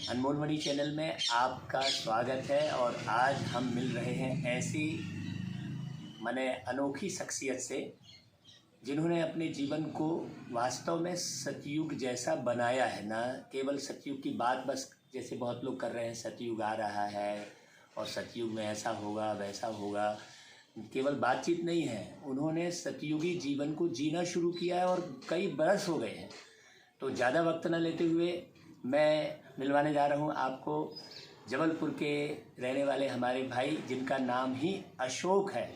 अनमोल मणि channel में आपका स्वागत है। और आज हम मिल रहे हैं ऐसी माने अनोखी शख्सियत से जिन्होंने अपने जीवन को वास्तव में सतयुग जैसा बनाया है। ना केवल सतयुग की बात बस जैसे बहुत लोग कर रहे हैं, सतयुग आ रहा है और सतयुग में ऐसा होगा वैसा होगा, केवल बातचीत नहीं है। उन्होंने सतयुगी जीवन को जीना शुरू किया है और कई बरस हो गए हैं। तो ज़्यादा वक्त न लेते हुए मैं मिलवाने जा रहा हूँ आपको जबलपुर के रहने वाले हमारे भाई, जिनका नाम ही अशोक है,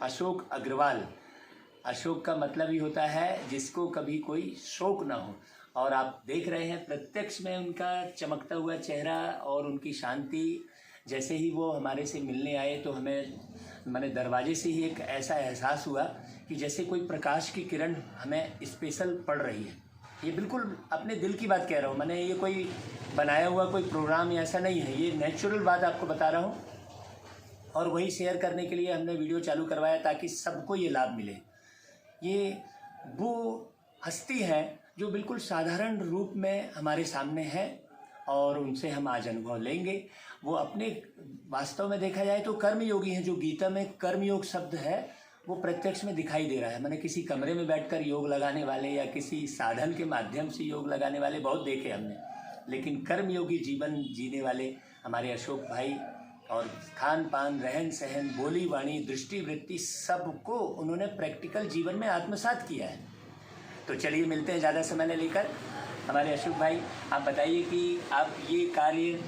अशोक अग्रवाल। अशोक का मतलब ही होता है जिसको कभी कोई शोक ना हो। और आप देख रहे हैं प्रत्यक्ष में उनका चमकता हुआ चेहरा और उनकी शांति। जैसे ही वो हमारे से मिलने आए तो हमें मैंने दरवाजे से ही एक ऐसा एहसास हुआ कि जैसे कोई प्रकाश की किरण हमें स्पेशल पड़ रही है। ये बिल्कुल अपने दिल की बात कह रहा हूँ, मैंने ये कोई बनाया हुआ कोई प्रोग्राम ऐसा नहीं है, ये नेचुरल बात आपको बता रहा हूँ। और वही शेयर करने के लिए हमने वीडियो चालू करवाया ताकि सबको ये लाभ मिले। ये वो हस्ती है जो बिल्कुल साधारण रूप में हमारे सामने है और उनसे हम आज अनुभव लेंगे। वो अपने वास्तव में देखा जाए तो कर्मयोगी हैं। जो गीता में कर्मयोग शब्द है वो प्रत्यक्ष में दिखाई दे रहा है। मैंने किसी कमरे में बैठकर योग लगाने वाले या किसी साधन के माध्यम से योग लगाने वाले बहुत देखे हमने, लेकिन कर्मयोगी जीवन जीने वाले हमारे अशोक भाई, और खान पान, रहन सहन, बोली वाणी, दृष्टि वृत्ति सबको उन्होंने प्रैक्टिकल जीवन में आत्मसात किया है। तो चलिए मिलते हैं ज़्यादा समय न लेकर। हमारे अशोक भाई, आप बताइए कि आप ये कार्य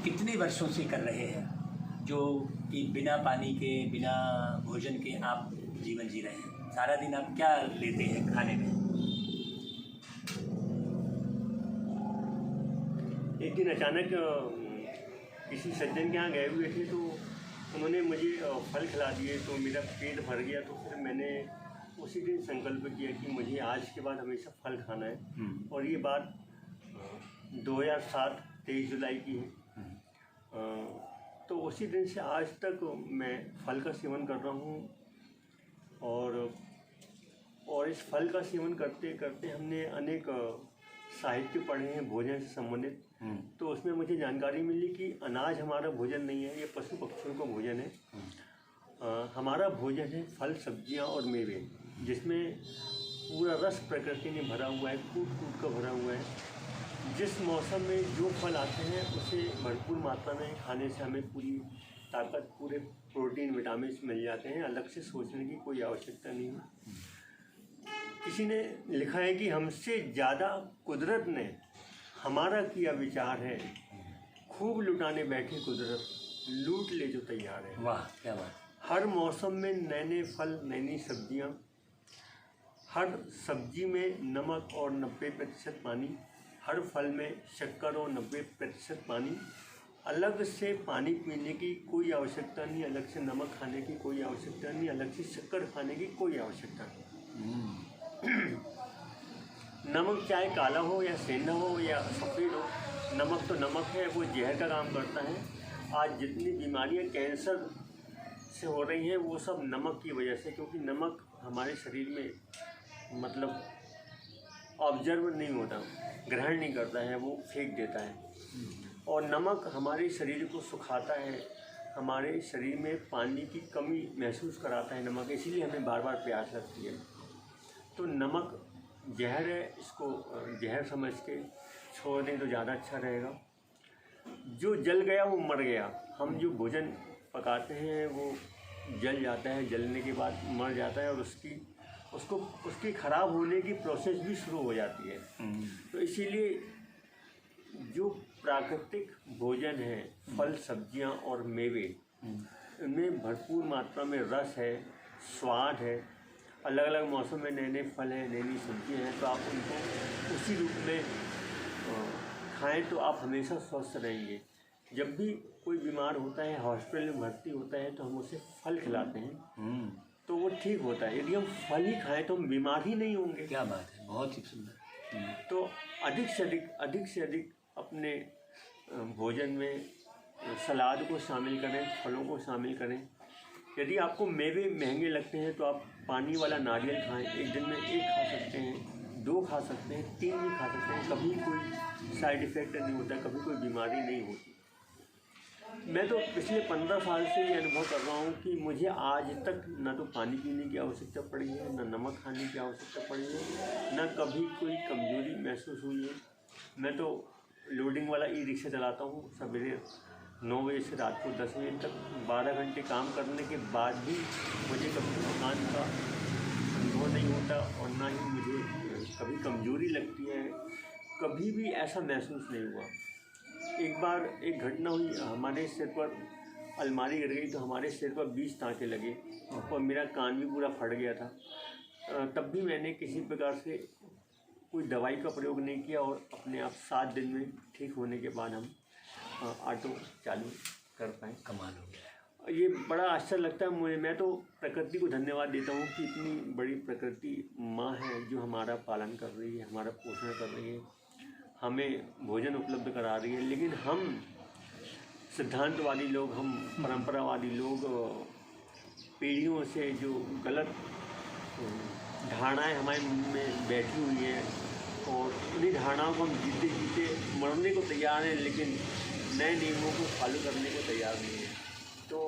कितने वर्षों से कर रहे हैं, जो कि बिना पानी के बिना भोजन के आप जीवन जी रहे हैं। सारा दिन आप क्या लेते हैं खाने में? एक दिन अचानक किसी सज्जन के यहाँ गए हुए थे तो उन्होंने मुझे फल खिला दिए तो मेरा पेट भर गया। तो फिर मैंने उसी दिन संकल्प किया कि मुझे आज के बाद हमेशा फल खाना है। और ये बात 2007 23 जुलाई की है। तो उसी दिन से आज तक मैं फल का सेवन कर रहा हूँ। और इस फल का सेवन करते करते हमने अनेक साहित्य पढ़े हैं भोजन से संबंधित। तो उसमें मुझे जानकारी मिली कि अनाज हमारा भोजन नहीं है, ये पशु पक्षियों का भोजन है। हमारा भोजन है फल, सब्जियां और मेवे, जिसमें पूरा रस प्रकृति ने भरा हुआ है, कूट कूट कर भरा हुआ है। जिस मौसम में जो फल आते हैं उसे भरपूर मात्रा में खाने से हमें पूरी ताकत, पूरे प्रोटीन, विटामिन मिल जाते हैं। अलग से सोचने की कोई आवश्यकता नहीं है। किसी ने लिखा है कि हमसे ज़्यादा कुदरत ने हमारा किया विचार है, खूब लुटाने बैठे कुदरत, लूट ले जो तैयार है। वाह, क्या बात। हर मौसम में नए नए फल, नई नई सब्जियाँ, हर सब्जी में नमक और 90% पानी, हर फल में शक्कर और 90% पानी। अलग से पानी पीने की कोई आवश्यकता नहीं, अलग से नमक खाने की कोई आवश्यकता नहीं, अलग से शक्कर खाने की कोई आवश्यकता नहीं। नमक चाहे काला हो या सेंधा हो या सफ़ेद हो, नमक तो नमक है, वो जहर का काम करता है। आज जितनी बीमारियां कैंसर से हो रही हैं वो सब नमक की वजह से, क्योंकि नमक हमारे शरीर में मतलब ऑब्जर्व नहीं होता, ग्रहण नहीं करता है, वो फेंक देता है। और नमक हमारे शरीर को सुखाता है, हमारे शरीर में पानी की कमी महसूस कराता है नमक, इसीलिए हमें बार बार प्यास लगती है। तो नमक जहर है, इसको जहर समझ के छोड़ दें तो ज़्यादा अच्छा रहेगा। जो जल गया वो मर गया। हम जो भोजन पकाते हैं वो जल जाता है, जलने के बाद मर जाता है और उसकी ख़राब होने की प्रोसेस भी शुरू हो जाती है। तो इसीलिए जो प्राकृतिक भोजन है, फल, सब्जियां और मेवे, इनमें भरपूर मात्रा में रस है, स्वाद है। अलग अलग मौसम में नए नए फल हैं, नई नई सब्जियाँ हैं, तो आप उनको उसी रूप में खाएं तो आप हमेशा स्वस्थ रहेंगे। जब भी कोई बीमार होता है, हॉस्पिटल में भर्ती होता है, तो हम उसे फल खिलाते हैं तो वो ठीक होता है। यदि हम फल ही खाएं तो हम बीमार ही नहीं होंगे। क्या बात है, बहुत ही सुंदर। तो अधिक से अधिक अपने भोजन में सलाद को शामिल करें, फलों को शामिल करें। यदि आपको मेवे महंगे लगते हैं तो आप पानी वाला नारियल खाएं, एक दिन में एक खा सकते हैं। 2 खा सकते हैं, 3 भी खा सकते हैं, कभी कोई साइड इफ़ेक्ट नहीं होता, कभी कोई बीमारी नहीं होती। मैं तो पिछले 15 साल से ये अनुभव कर रहा हूँ कि मुझे आज तक ना तो पानी पीने की आवश्यकता पड़ी है, ना नमक खाने की आवश्यकता पड़ी है, ना कभी कोई कमज़ोरी महसूस हुई है। मैं तो लोडिंग वाला ई रिक्शा चलाता हूँ, सवेरे 9 बजे से रात को 10 बजे तक 12 घंटे काम करने के बाद भी मुझे कभी थकान का अनुभव नहीं होता और ना ही मुझे कभी कमज़ोरी लगती है, कभी भी ऐसा महसूस नहीं हुआ। एक बार एक घटना हुई, हमारे सिर पर अलमारी गिर गई तो हमारे सिर पर 20 टाँके लगे और मेरा कान भी पूरा फट गया था। तब भी मैंने किसी प्रकार से कोई दवाई का प्रयोग नहीं किया और अपने आप 7 दिन में ठीक होने के बाद हम ऑटो चालू कर पाए। कमाल हो गया। ये बड़ा आश्चर्य लगता है मुझे। मैं तो प्रकृति को धन्यवाद देता हूँ कि इतनी बड़ी प्रकृति माँ है जो हमारा पालन कर रही है, हमारा पोषण कर रही है, हमें भोजन उपलब्ध करा रही है। लेकिन हम सिद्धांतवादी लोग, हम परंपरावादी लोग, पीढ़ियों से जो गलत धारणाएं हमारे मन में बैठी हुई हैं और उन्हीं धारणाओं को हम जीते जीते मरने को तैयार हैं, लेकिन नए नियमों को फॉलो करने को तैयार नहीं है। तो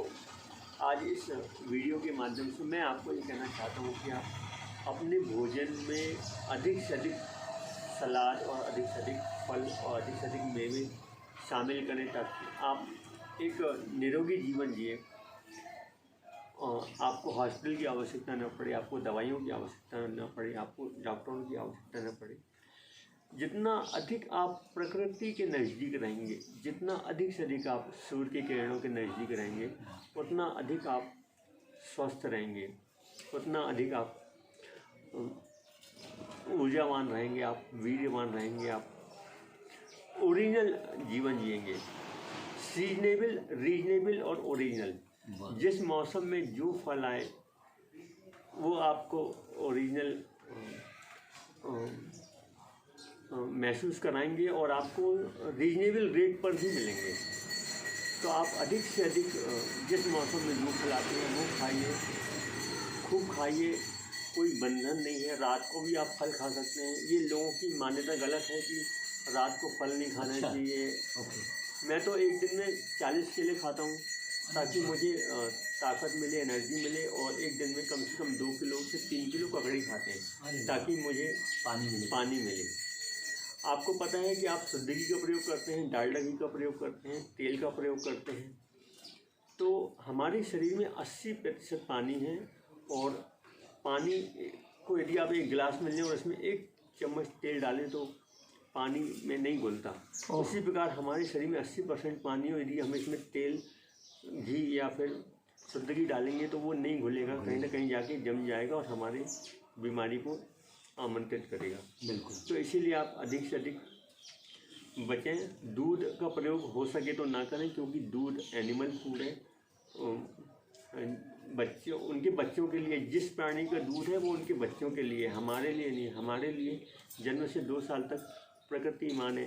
आज इस वीडियो के माध्यम से मैं आपको ये कहना चाहता हूँ कि आप अपने भोजन में अधिक से अधिक सलाद और अधिक से अधिक फल और अधिक से अधिक मेवे शामिल करें ताकि आप एक निरोगी जीवन जिए। आपको हॉस्पिटल की आवश्यकता न पड़े, आपको दवाइयों की आवश्यकता न पड़े, आपको डॉक्टरों की आवश्यकता न पड़े। जितना अधिक आप प्रकृति के नज़दीक रहेंगे, जितना अधिक से अधिक आप सूर्य की किरणों के नज़दीक रहेंगे, उतना अधिक आप स्वस्थ रहेंगे, उतना अधिक आप ऊर्जावान रहेंगे, आप वीर्यवान रहेंगे, आप ओरिजिनल जीवन जिएंगे। सीजनेबल, रीजनेबल और ओरिजिनल। जिस मौसम में जो फल आए वो आपको ओरिजिनल महसूस कराएंगे और आपको रीजनेबल रेट पर भी मिलेंगे। तो आप अधिक से अधिक जिस मौसम में जो फल आते हैं वो खाइए, खूब खाइए। कोई बंधन नहीं है, रात को भी आप फल खा सकते हैं। ये लोगों की मान्यता गलत है कि रात को फल नहीं खाना चाहिए। मैं तो एक दिन में 40 केले खाता हूँ ताकि मुझे ताकत मिले, एनर्जी मिले, और एक दिन में कम से कम 2 किलो से 3 किलो ककड़ी खाते हैं ताकि मुझे पानी मिले। आपको पता है कि आप शुद्ध घी का प्रयोग करते हैं, डालडा घी का प्रयोग करते हैं, तेल का प्रयोग करते हैं, तो हमारे शरीर में 80% पानी है और पानी को यदि आप एक गिलास में लें और इसमें 1 चम्मच तेल डालें तो पानी में नहीं घुलता। उसी प्रकार हमारे शरीर में 80% पानी हो, यदि हम इसमें तेल, घी या फिर शुद्ध घी डालेंगे तो वो नहीं घुलेगा, कहीं ना कहीं जाके जम जाएगा और हमारी बीमारी को आमंत्रित करेगा। बिल्कुल। तो इसीलिए आप अधिक से अधिक बचें। दूध का प्रयोग हो सके तो ना करें, क्योंकि दूध एनिमल फूड है। बच्चों, उनके बच्चों के लिए, जिस प्राणी का दूध है वो उनके बच्चों के लिए, हमारे लिए नहीं। हमारे लिए जन्म से 2 साल तक प्रकृति माँ ने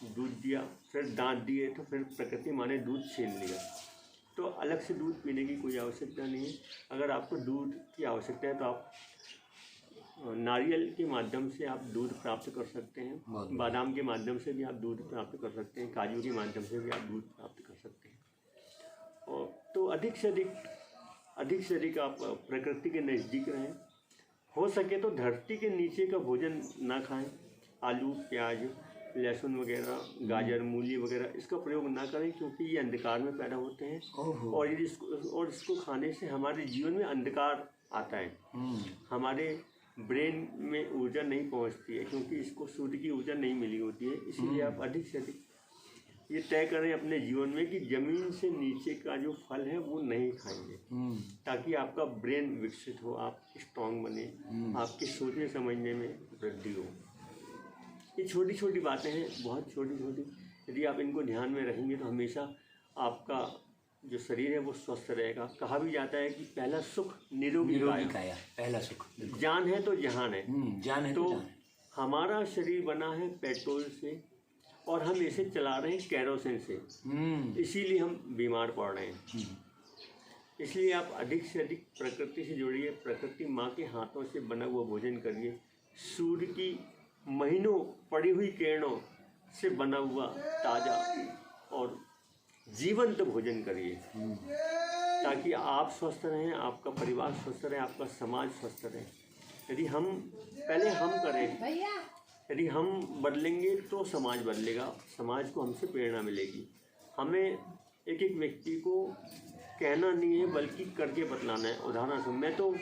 दूध दिया, फिर दांत दिए, तो फिर प्रकृति माँ ने दूध छीन लिया। तो अलग से दूध पीने की कोई आवश्यकता नहीं है। अगर आपको दूध की आवश्यकता है तो आप नारियल के माध्यम से आप दूध प्राप्त कर सकते हैं, बादाम के माध्यम से भी आप दूध प्राप्त कर सकते हैं, काजू के माध्यम से भी आप दूध प्राप्त कर सकते हैं। और तो अधिक से अधिक आप प्रकृति के नज़दीक रहें। हो सके तो धरती के नीचे का भोजन ना खाएं। आलू, प्याज, लहसुन वगैरह, गाजर, मूली वगैरह इसका प्रयोग ना करें, क्योंकि ये अंधकार में पैदा होते हैं और इसको खाने से हमारे जीवन में अंधकार आता है। हमारे ब्रेन में ऊर्जा नहीं पहुंचती है, क्योंकि इसको सूर्य की ऊर्जा नहीं मिली होती है। इसीलिए आप अधिक से अधिक ये तय करें अपने जीवन में कि ज़मीन से नीचे का जो फल है वो नहीं खाएंगे, ताकि आपका ब्रेन विकसित हो, आप स्ट्रांग बने, आपके सोचने समझने में वृद्धि हो। ये छोटी छोटी बातें हैं, बहुत छोटी छोटी। यदि आप इनको ध्यान में रखेंगे तो हमेशा आपका जो शरीर है वो स्वस्थ रहेगा। कहा भी जाता है कि पहला सुख निरोगी काया, पहला सुख। जान है तो जहान है। जान है तो हमारा शरीर बना है पेट्रोल से और हम इसे चला रहे हैं कैरोसिन से, इसीलिए हम बीमार पड़ रहे हैं। इसलिए आप अधिक से अधिक प्रकृति से जुड़िए, प्रकृति माँ के हाथों से बना हुआ भोजन करिए, सूर्य की महीनों पड़ी हुई किरणों से बना हुआ ताज़ा और जीवंत भोजन करिए, ताकि आप स्वस्थ रहें, आपका परिवार स्वस्थ रहे, आपका समाज स्वस्थ रहे। यदि हम पहले हम करें, यदि हम बदलेंगे तो समाज बदलेगा, समाज को हमसे प्रेरणा मिलेगी। हमें एक एक व्यक्ति को कहना नहीं है बल्कि करके बतलाना है। उदाहरण से मैं तो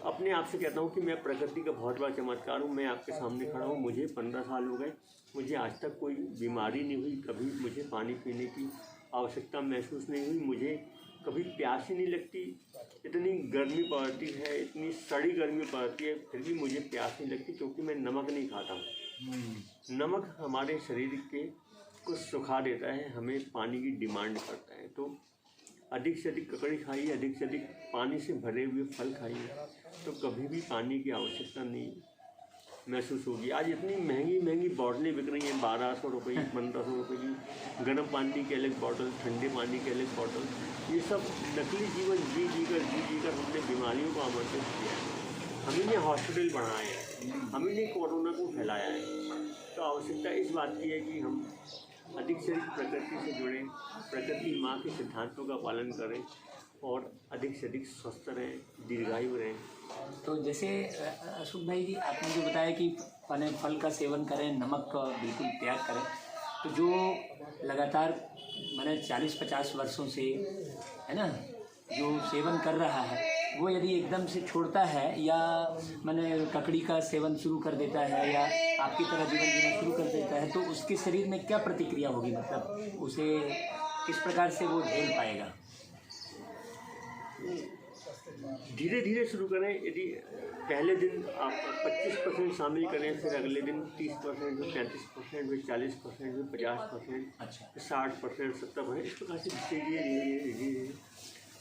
अपने आप से कहता हूँ कि मैं प्रकृति का बहुत बड़ा चमत्कार हूँ। मैं आपके सामने खड़ा हूँ, मुझे 15 साल हो गए, मुझे आज तक कोई बीमारी नहीं हुई, कभी मुझे पानी पीने की आवश्यकता महसूस नहीं हुई, मुझे कभी प्यास ही नहीं लगती। इतनी गर्मी पड़ती है, इतनी सड़ी गर्मी पड़ती है, फिर भी मुझे प्यास नहीं लगती, क्योंकि मैं नमक नहीं खाता हूँ। नमक हमारे शरीर के को सुखा देता है, हमें पानी की डिमांड करता है। तो अधिक से अधिक ककड़ी खाइए, अधिक से अधिक पानी से भरे हुए फल खाइए, तो कभी भी पानी की आवश्यकता नहीं महसूस होगी। आज इतनी महंगी महंगी बॉटलें बिक रही हैं, 1200 रुपये की, 1500 रुपये की, गर्म पानी के अलग बॉटल, ठंडे पानी के अलग बॉटल। ये सब नकली जीवन जी कर हमने बीमारियों को आमंत्रित किया है। हम ही ने हॉस्पिटल बढ़ाए हैं, हम ही ने कोरोना को फैलाया है। तो आवश्यकता इस बात की है कि हम अधिक से अधिक प्रकृति से जुड़ें, प्रकृति माँ के सिद्धांतों का पालन करें और अधिक से अधिक स्वस्थ रहें, दीर्घायु रहें। तो जैसे अशोक भाई जी, आपने जो बताया कि फल का सेवन करें, नमक का बिल्कुल त्याग करें, तो जो लगातार मैंने 40-50 वर्षों से, है ना, जो सेवन कर रहा है, वो यदि एकदम से छोड़ता है या मैंने ककड़ी का सेवन शुरू कर देता है या आपकी तरह जीवन जीना शुरू कर देता है, तो उसके शरीर में क्या प्रतिक्रिया होगी? मतलब उसे किस प्रकार से वो झेल पाएगा? धीरे धीरे शुरू करें। यदि पहले दिन आप 25% शामिल करें, फिर अगले दिन 30%, फिर 35%, फिर 40%, फिर 50%, अच्छा, 60%, 70%, इस प्रकार से धीरे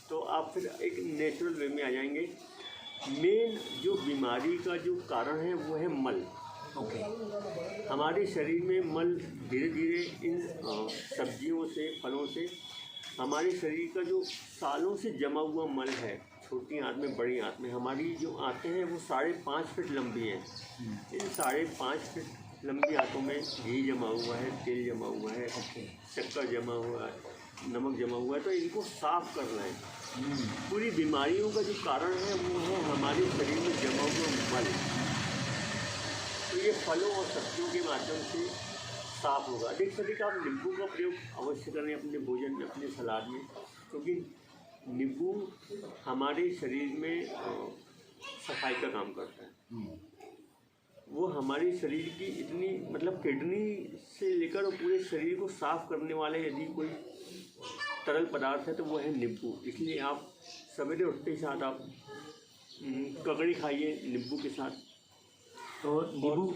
तो आप फिर एक नेचुरल वे में आ जाएंगे। मेन जो बीमारी का जो कारण है वो है मल। ओके। हमारे शरीर में मल धीरे धीरे इन सब्जियों से, फलों से, हमारे शरीर का जो सालों से जमा हुआ मल है, छोटी आंत में, बड़ी आंत में, हमारी जो आंतें हैं वो 5.5 फीट लंबी हैं। इन 5.5 फीट लंबी आंतों में घी जमा हुआ है, तेल जमा हुआ है, शक्कर जमा हुआ है, नमक जमा हुआ है। तो इनको साफ करना है। पूरी बीमारियों का जो कारण है वो है हमारे शरीर में जमा हुआ मल। तो ये फलों और सब्जियों के माध्यम से साफ होगा। अधिक से अधिक आप नींबू का प्रयोग अवश्य करें अपने भोजन में, अपने सलाद में, क्योंकि नींबू हमारे शरीर में सफाई का काम करता है। वो हमारे शरीर की इतनी, मतलब किडनी से लेकर और पूरे शरीर को साफ करने वाले यदि कोई तरल पदार्थ है तो वो है नींबू। इसलिए आप सवेरे उठते ही साथ आप ककड़ी खाइए नींबू के साथ। तो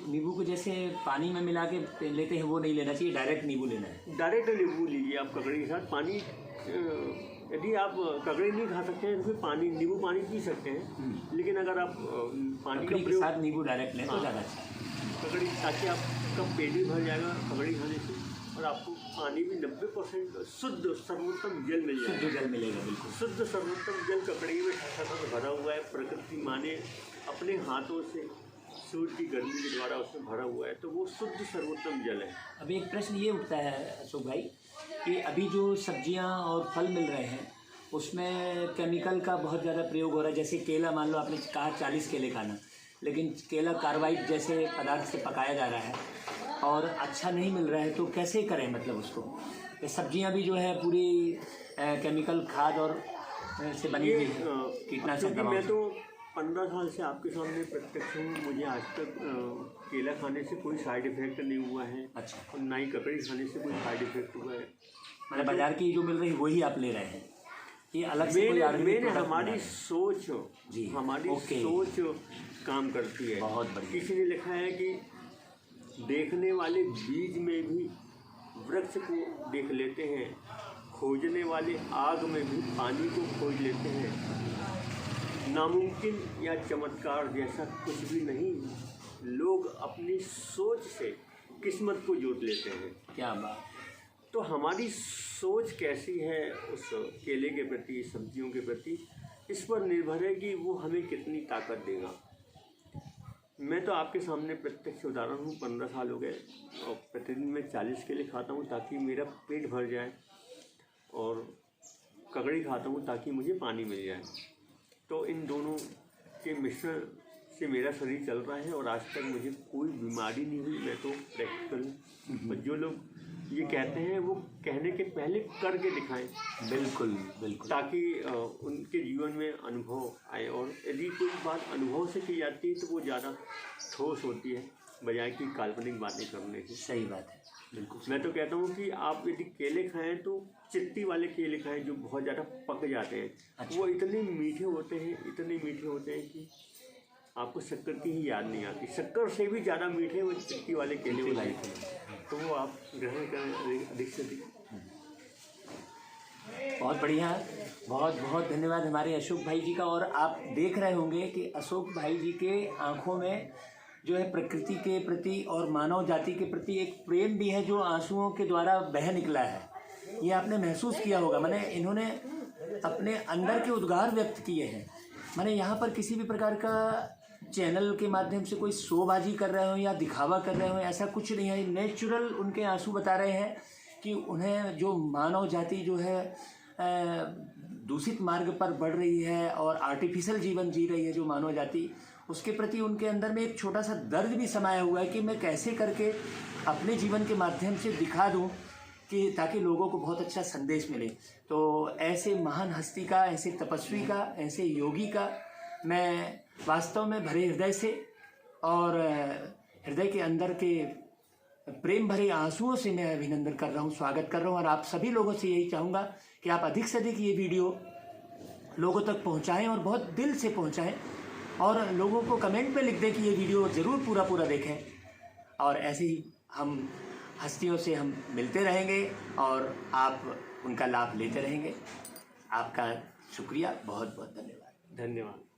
नींबू को जैसे पानी में मिला के लेते हैं वो नहीं लेना चाहिए, डायरेक्ट नींबू लेना है। डायरेक्ट नींबू लीजिए आप ककड़ी के साथ। पानी यदि आप ककड़ी नहीं खा सकते हैं तो फिर पानी, नींबू पानी पी सकते हैं, लेकिन अगर आप पानी का प्रयोग साथ नींबू डायरेक्ट लें तो ज़्यादा अच्छा ककड़ी, ताकि आपका पेट भी भर जाएगा ककड़ी खाने से और आपको पानी भी 90% शुद्ध सर्वोत्तम जल मिल जाएगा। शुद्ध जल मिलेगा, बिल्कुल शुद्ध सर्वोत्तम जल ककड़ी में सतत भरा हुआ है। प्रकृति माँ ने अपने हाथों से सूर्य की गर्मी के द्वारा उसमें भरा हुआ है, तो वो शुद्ध सर्वोत्तम जल है। अभी एक प्रश्न ये उठता है अशोक भाई कि अभी जो सब्जियां और फल मिल रहे हैं उसमें केमिकल का बहुत ज़्यादा प्रयोग हो रहा है। जैसे केला, मान लो आपने कहा 40 केले खाना, लेकिन केला कार्बाइड जैसे पदार्थ से पकाया जा रहा है और अच्छा नहीं मिल रहा है, तो कैसे करें? मतलब उसको, ये सब्जियां भी जो है पूरी केमिकल खाद और से बनी हुई है, कीटनाशक दवाओं। मैं तो 15 साल से आपके सामने प्रत्यक्ष हूँ। मुझे आज तक केला खाने से कोई साइड इफेक्ट नहीं हुआ है। अच्छा। और ना ही ककड़ी खाने से कोई साइड इफेक्ट हुआ है। मतलब बाजार की जो मिल रही है वही आप ले रहे हैं, ये अलग से कोई मैंने हमारी सोच जी, हमारी सोच काम करती है। बहुत बढ़िया। किसी ने लिखा है कि देखने वाले बीज में भी वृक्ष को देख लेते हैं, खोजने वाले आग में भी पानी को खोज लेते हैं। नामुमकिन या चमत्कार जैसा कुछ भी नहीं, लोग अपनी सोच से किस्मत को जोत लेते हैं। क्या बात। तो हमारी सोच कैसी है उस केले के प्रति, सब्जियों के प्रति, इस पर निर्भर है कि वो हमें कितनी ताकत देगा। मैं तो आपके सामने प्रत्यक्ष उदाहरण हूँ। 15 साल हो गए और प्रतिदिन मैं 40 केले खाता हूँ ताकि मेरा पेट भर जाए, और ककड़ी खाता हूँ ताकि मुझे पानी मिल जाए। तो इन दोनों के मिश्रण से मेरा शरीर चल रहा है और आज तक मुझे कोई बीमारी नहीं हुई। मैं तो प्रैक्टिकल हूँ। जो लोग ये कहते हैं वो कहने के पहले करके दिखाएं, बिल्कुल बिल्कुल, ताकि उनके जीवन में अनुभव आए। और यदि कोई बात अनुभव से की जाती है तो वो ज़्यादा ठोस होती है बजाय कि काल्पनिक बातें करने की। सही बात है, बिल्कुल। मैं तो कहता हूँ कि आप यदि केले खाएं तो चिट्टी वाले केले खाएं जो बहुत ज़्यादा पक जाते हैं। अच्छा। वो इतने मीठे होते हैं, इतने मीठे होते हैं कि आपको शक्कर की ही याद नहीं आती। शक्कर से भी ज़्यादा मीठे वो चिट्टी वाले केले होते हैं, तो वो आप ग्रहण करें अधिक से अधिक। बहुत बढ़िया, बहुत बहुत धन्यवाद हमारे अशोक भाई जी का। और आप देख रहे होंगे कि अशोक भाई जी के आंखों में जो है प्रकृति के प्रति और मानव जाति के प्रति एक प्रेम भी है जो आंसुओं के द्वारा बह निकला है। ये आपने महसूस किया होगा। माने इन्होंने अपने अंदर के उद्गार व्यक्त किए हैं। माने यहाँ पर किसी भी प्रकार का चैनल के माध्यम से कोई शोबाजी कर रहे हो या दिखावा कर रहे हो, ऐसा कुछ नहीं है। नेचुरल उनके आंसू बता रहे हैं कि उन्हें जो मानव जाति जो है दूषित मार्ग पर बढ़ रही है और आर्टिफिशियल जीवन जी रही है जो मानव जाति, उसके प्रति उनके अंदर में एक छोटा सा दर्द भी समाया हुआ है कि मैं कैसे करके अपने जीवन के माध्यम से दिखा दूं कि ताकि लोगों को बहुत अच्छा संदेश मिले। तो ऐसे महान हस्ती का, ऐसे तपस्वी का, ऐसे योगी का मैं वास्तव में भरे हृदय से और हृदय के अंदर के प्रेम भरे आंसुओं से मैं अभिनंदन कर रहा हूँ, स्वागत कर रहा हूँ। और आप सभी लोगों से यही चाहूँगा कि आप अधिक से अधिक ये वीडियो लोगों तक पहुँचाएँ और बहुत दिल से पहुँचाएँ, और लोगों को कमेंट में लिख दें कि ये वीडियो ज़रूर पूरा देखें। और ऐसे ही हम हस्तियों से हम मिलते रहेंगे और आप उनका लाभ लेते रहेंगे। आपका शुक्रिया, बहुत बहुत धन्यवाद। धन्यवाद।